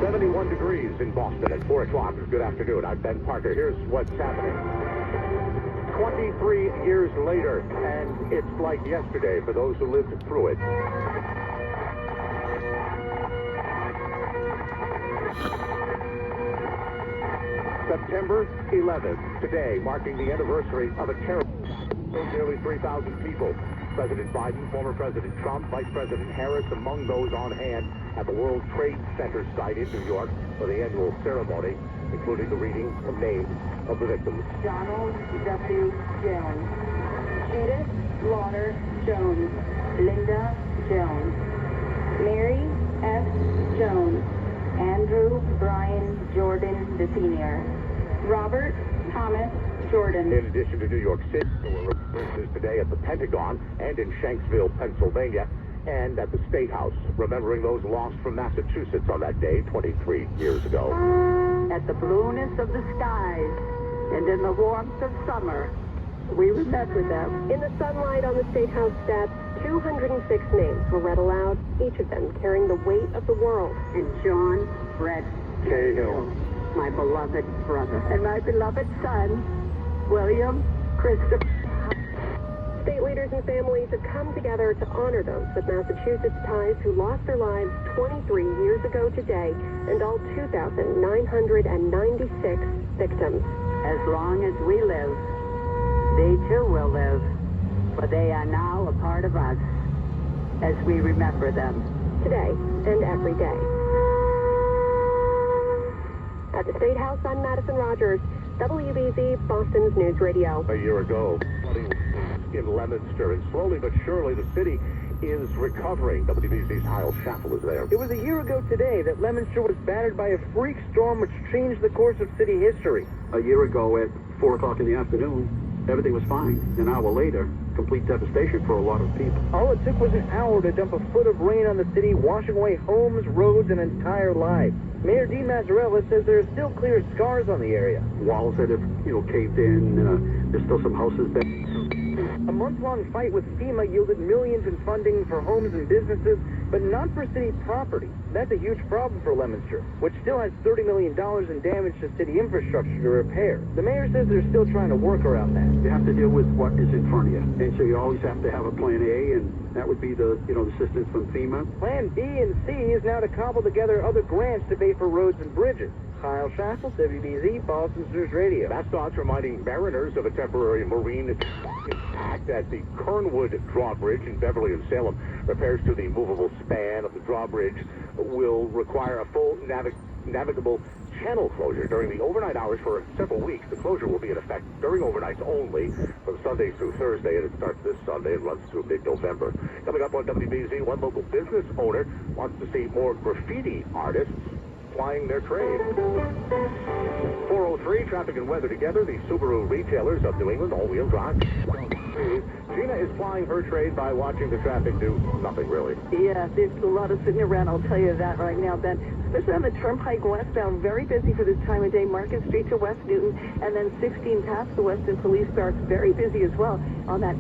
71 degrees in Boston at 4 o'clock. Good afternoon. I'm Ben Parker. Here's what's happening. 23 years later, and it's like yesterday for those who lived through it. September 11th, today, marking the anniversary of a terror. Nearly 3,000 people. President Biden, former President Trump, Vice President Harris among those on hand at the World Trade Center site in New York for the annual ceremony, including the reading of names of the victims. Donald W. Jones, Judith Lauder Jones, Linda Jones, Mary F. Jones, Andrew Brian Jordan Sr., Robert Thomas Jordan. In addition to New York City, there were references today at the Pentagon and in Shanksville, Pennsylvania, and at the State House, remembering those lost from Massachusetts on that day 23 years ago. At the blueness of the skies and in the warmth of summer, we remember them. In the sunlight on the State House steps, 206 names were read aloud, each of them carrying the weight of the world. And John Brett Cahill, my beloved brother, and my beloved son, William Christopher. State leaders and families have come together to honor those with Massachusetts ties who lost their lives 23 years ago today, and all 2,996 victims. As long as we live, they too will live, for they are now a part of us as we remember them. Today and every day. At the State House, I'm Madison Rogers, WBZ, Boston's News Radio. a year ago, in Leominster, and slowly but surely the city is recovering. WBZ's Kyle Schaffel is there. It was a year ago today that Leominster was battered by a freak storm which changed the course of city history. A year ago at 4 o'clock in the afternoon, everything was fine. An hour later, complete devastation for a lot of people. All it took was an hour to dump a foot of rain on the city, washing away homes, roads, and entire lives. Mayor Dee Mazzarella says there are still clear scars on the area. Walls that have, caved in. There's still some houses that... A month-long fight with FEMA yielded millions in funding for homes and businesses, but not for city property. That's a huge problem for Leominster, which still has $30 million in damage to city infrastructure to repair. The mayor says they're still trying to work around that. You have to deal with what is in front of you. And so you always have to have a plan A, and that would be the assistance from FEMA. Plan B and C is now to cobble together other grants to pay for roads and bridges. Kyle Schaffel, WBZ, Boston's News Radio. Mascots reminding mariners of a temporary marine impact at the Kernwood Drawbridge in Beverly and Salem. Repairs to the movable span of the drawbridge will require a full navigable channel closure during the overnight hours for several weeks. The closure will be in effect during overnights only from Sunday through Thursday, and it starts this Sunday and runs through mid-November. Coming up on WBZ, one local business owner wants to see more graffiti artists plying their trade. 4:03, traffic and weather together. The Subaru retailers of New England, all-wheel drive. Gina is plying her trade by watching the traffic do nothing really. Yeah, there's a lot of sitting around, I'll tell you that right now, Ben. Especially on the Turnpike westbound, very busy for this time of day. Market Street to West Newton, and then 16 past the Weston Police Barracks, very busy as well on that